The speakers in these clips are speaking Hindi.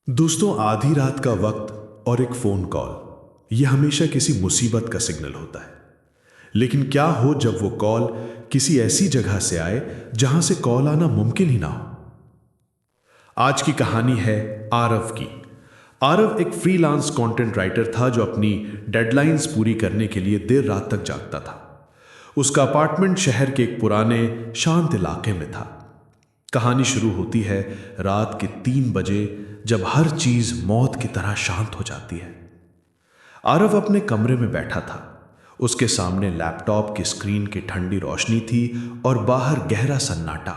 दोस्तों, आधी रात का वक्त और एक फोन कॉल, यह हमेशा किसी मुसीबत का सिग्नल होता है। लेकिन क्या हो जब वो कॉल किसी ऐसी जगह से आए जहां से कॉल आना मुमकिन ही ना हो। आज की कहानी है आरव की। आरव एक फ्रीलांस कंटेंट राइटर था जो अपनी डेडलाइंस पूरी करने के लिए देर रात तक जागता था। उसका अपार्टमेंट शहर के एक पुराने शांत इलाके में था। कहानी शुरू होती है रात के 3 बजे, जब हर चीज मौत की तरह शांत हो जाती है। आरव अपने कमरे में बैठा था। उसके सामने लैपटॉप की स्क्रीन की ठंडी रोशनी थी और बाहर गहरा सन्नाटा।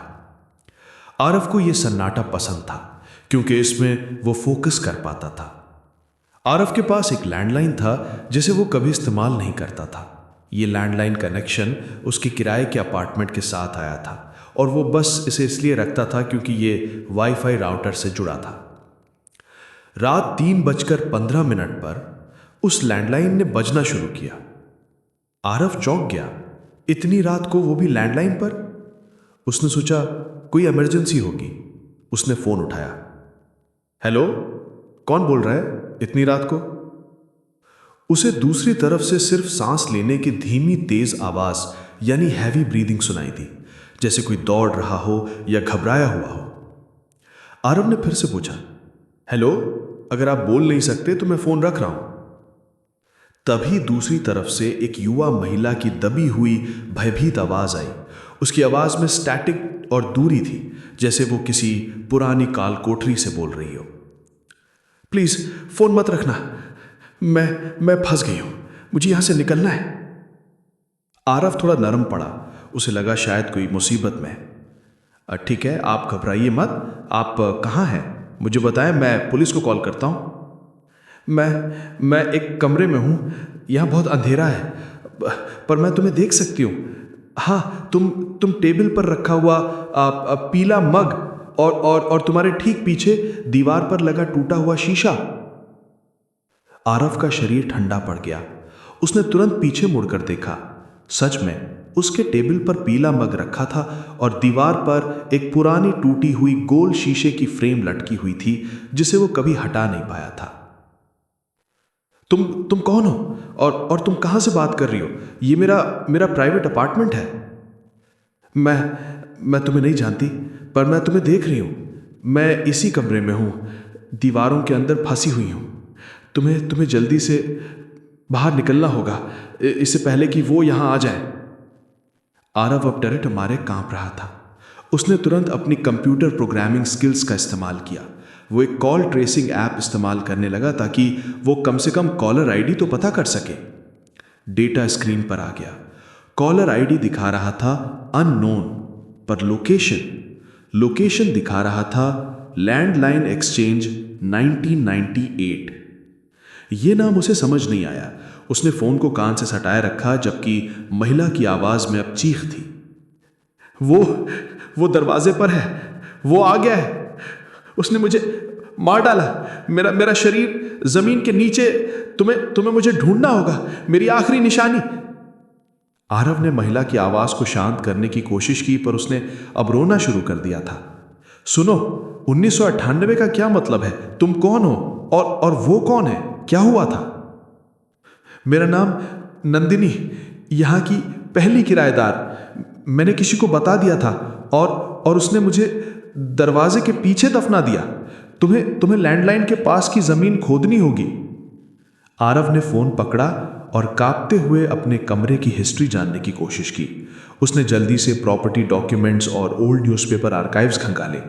आरव को यह सन्नाटा पसंद था क्योंकि इसमें वो फोकस कर पाता था। आरव के पास एक लैंडलाइन था जिसे वो कभी इस्तेमाल नहीं करता था। ये लैंडलाइन कनेक्शन उसके किराए के अपार्टमेंट के साथ आया था और वो बस इसे इसलिए रखता था क्योंकि ये वाईफाई राउटर से जुड़ा था। रात 3:15 पर उस लैंडलाइन ने बजना शुरू किया। आरव चौंक गया। इतनी रात को, वो भी लैंडलाइन पर। उसने सोचा कोई इमरजेंसी होगी। उसने फोन उठाया। हेलो, कौन बोल रहा है इतनी रात को? उसे दूसरी तरफ से सिर्फ सांस लेने की धीमी तेज आवाज यानी हैवी ब्रीदिंग सुनाई दी, जैसे कोई दौड़ रहा हो या घबराया हुआ हो। आरव ने फिर से पूछा, हेलो, अगर आप बोल नहीं सकते तो मैं फोन रख रहा हूं। तभी दूसरी तरफ से एक युवा महिला की दबी हुई भयभीत आवाज आई। उसकी आवाज में स्टैटिक और दूरी थी, जैसे वो किसी पुरानी काल कोठरी से बोल रही हो। प्लीज फोन मत रखना, मैं फंस गई हूं, मुझे यहां से निकलना है। आरव थोड़ा नरम पड़ा। उसे लगा शायद कोई मुसीबत में है। ठीक है, आप घबराइए मत। आप कहाँ हैं मुझे बताएं, मैं पुलिस को कॉल करता हूं। मैं एक कमरे में हूं, यहां बहुत अंधेरा है, पर मैं तुम्हें देख सकती हूं। हाँ, तुम टेबल पर रखा हुआ पीला मग और तुम्हारे ठीक पीछे दीवार पर लगा टूटा हुआ शीशा। आरव का शरीर ठंडा पड़ गया। उसने तुरंत पीछे मुड़कर देखा। सच में उसके टेबल पर पीला मग रखा था और दीवार पर एक पुरानी टूटी हुई गोल शीशे की फ्रेम लटकी हुई थी जिसे वो कभी हटा नहीं पाया था। तुम कौन हो और तुम कहां से बात कर रही हो? ये मेरा प्राइवेट अपार्टमेंट है। मैं तुम्हें नहीं जानती, पर मैं तुम्हें देख रही हूं। मैं इसी कमरे में हूं, दीवारों के अंदर फंसी हुई हूं। तुम्हें जल्दी से बाहर निकलना होगा, इससे पहले कि वो यहां आ जाए। आरव अब डरे मारे कांप रहा था। उसने तुरंत अपनी कंप्यूटर प्रोग्रामिंग स्किल्स का इस्तेमाल किया। वो एक कॉल ट्रेसिंग ऐप इस्तेमाल करने लगा ताकि वो कम से कम कॉलर आईडी तो पता कर सके। डेटा स्क्रीन पर आ गया। कॉलर आईडी दिखा रहा था अननोन, पर लोकेशन दिखा रहा था लैंडलाइन एक्सचेंज 1998। ये नाम उसे समझ नहीं आया। उसने फोन को कान से सटाए रखा, जबकि महिला की आवाज में अब चीख थी। वो दरवाजे पर है, वो आ गया है, उसने मुझे मार डाला। मेरा शरीर जमीन के नीचे, तुम्हें मुझे ढूंढना होगा, मेरी आखिरी निशानी। आरव ने महिला की आवाज को शांत करने की कोशिश की, पर उसने अब रोना शुरू कर दिया था। सुनो, 1998 का क्या मतलब है? तुम कौन हो और वो कौन है? क्या हुआ था? मेरा नाम नंदिनी, यहाँ की पहली किराएदार। मैंने किसी को बता दिया था और उसने मुझे दरवाजे के पीछे दफना दिया। तुम्हें लैंडलाइन के पास की जमीन खोदनी होगी। आरव ने फोन पकड़ा और कांपते हुए अपने कमरे की हिस्ट्री जानने की कोशिश की। उसने जल्दी से प्रॉपर्टी डॉक्यूमेंट्स और ओल्ड न्यूज़पेपर आर्काइव्स खंगाले।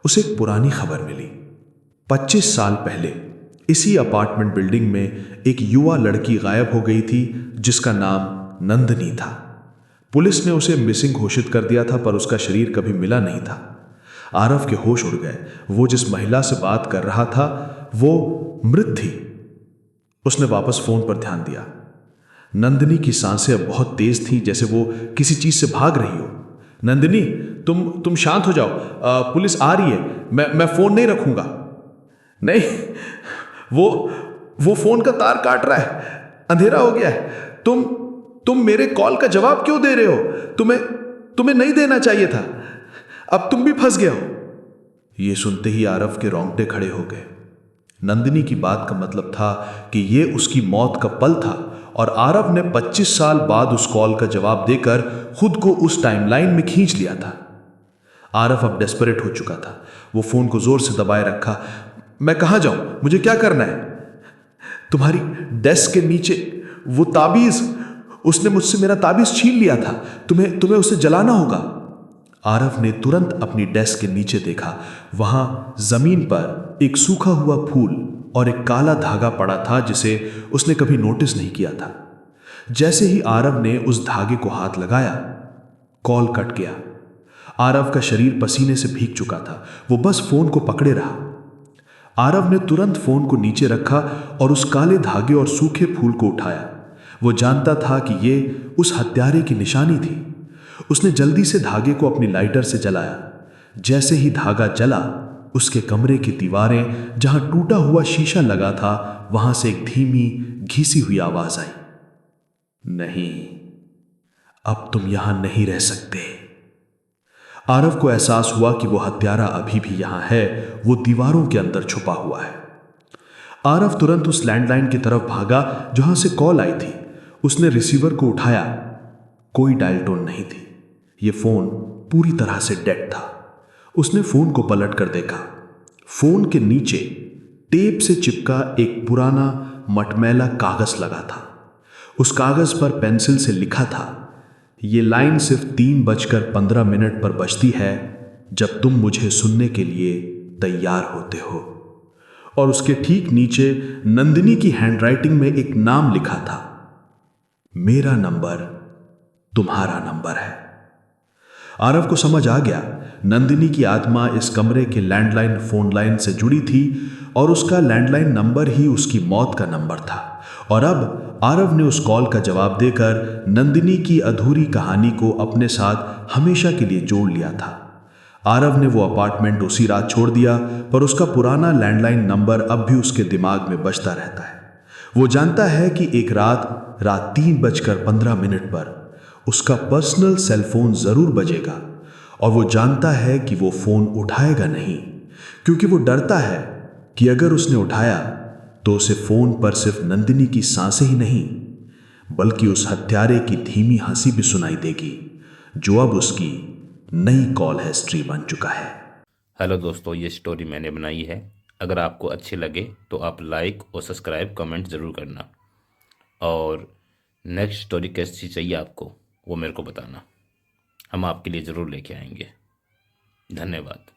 उसे एक पुरानी खबर मिली। 25 साल पहले इसी अपार्टमेंट बिल्डिंग में एक युवा लड़की गायब हो गई थी जिसका नाम नंदिनी था। पुलिस ने उसे मिसिंग घोषित कर दिया था, पर उसका शरीर कभी मिला नहीं था। आरव के होश उड़ गए। वो जिस महिला से बात कर रहा था वो मृत थी। उसने वापस फोन पर ध्यान दिया। नंदिनी की सांसें अब बहुत तेज थी, जैसे वो किसी चीज से भाग रही हो। नंदिनी, तुम शांत हो जाओ, पुलिस आ रही है। मैं फोन नहीं रखूंगा। नहीं, वो फोन का तार काट रहा है, अंधेरा हो गया है। तुम मेरे कॉल का जवाब क्यों दे रहे हो? तुम्हें नहीं देना चाहिए था। अब तुम भी फंस गए हो। ये सुनते ही आरव के रोंगटे खड़े हो गए। नंदिनी की बात का मतलब था कि ये उसकी मौत का पल था और आरव ने 25 साल बाद उस कॉल का जवाब देकर खुद को उस टाइमलाइन में खींच लिया था। आरव अब डेस्परेट हो चुका था। वो फोन को जोर से दबाए रखा। मैं कहाँ जाऊं? मुझे क्या करना है? तुम्हारी डेस्क के नीचे वो ताबीज, उसने मुझसे मेरा ताबीज छीन लिया था। तुम्हें तुम्हें उसे जलाना होगा। आरव ने तुरंत अपनी डेस्क के नीचे देखा। वहां जमीन पर एक सूखा हुआ फूल और एक काला धागा पड़ा था जिसे उसने कभी नोटिस नहीं किया था। जैसे ही आरव ने उस धागे को हाथ लगाया, कॉल कट गया। आरव का शरीर पसीने से भीग चुका था। वो बस फोन को पकड़े रहा। आरव ने तुरंत फोन को नीचे रखा और उस काले धागे और सूखे फूल को उठाया। वो जानता था कि ये उस हत्यारे की निशानी थी। उसने जल्दी से धागे को अपनी लाइटर से जलाया। जैसे ही धागा जला, उसके कमरे की दीवारें जहां टूटा हुआ शीशा लगा था, वहां से एक धीमी घिसी हुई आवाज आई। नहीं, अब तुम यहां नहीं रह सकते। आरव को एहसास हुआ कि वो हत्यारा अभी भी यहां है। वो दीवारों के अंदर छुपा हुआ है। आरव तुरंत उस लैंडलाइन की तरफ भागा जहां से कॉल आई थी। उसने रिसीवर को उठाया। कोई डायल टोन नहीं थी। ये फोन पूरी तरह से डेड था। उसने फोन को पलट कर देखा। फोन के नीचे टेप से चिपका एक पुराना मटमैला कागज लगा था। उस कागज पर पेंसिल से लिखा था, ये लाइन सिर्फ 3:15 पर बजती है जब तुम मुझे सुनने के लिए तैयार होते हो। और उसके ठीक नीचे नंदिनी की हैंडराइटिंग में एक नाम लिखा था, मेरा नंबर तुम्हारा नंबर है। आरव को समझ आ गया, नंदिनी की आत्मा इस कमरे के लैंडलाइन फोन लाइन से जुड़ी थी और उसका लैंडलाइन नंबर ही उसकी मौत का नंबर था। और अब आरव ने उस कॉल का जवाब देकर नंदिनी की अधूरी कहानी को अपने साथ हमेशा के लिए जोड़ लिया था। आरव ने वो अपार्टमेंट उसी रात छोड़ दिया, पर उसका पुराना लैंडलाइन नंबर अब भी उसके दिमाग में बजता रहता है। वो जानता है कि एक रात 3:15 पर उसका पर्सनल सेलफोन जरूर बजेगा और वो जानता है कि वो फोन उठाएगा नहीं, क्योंकि वो डरता है कि अगर उसने उठाया तो उसे फोन पर सिर्फ नंदिनी की सांसें ही नहीं, बल्कि उस हत्यारे की धीमी हंसी भी सुनाई देगी, जो अब उसकी नई कॉल हिस्ट्री बन चुका है। हेलो दोस्तों, ये स्टोरी मैंने बनाई है। अगर आपको अच्छी लगे तो आप लाइक और सब्सक्राइब कमेंट ज़रूर करना। और नेक्स्ट स्टोरी कैसी चाहिए आपको वो मेरे को बताना। हम आपके लिए ज़रूर लेके आएंगे। धन्यवाद।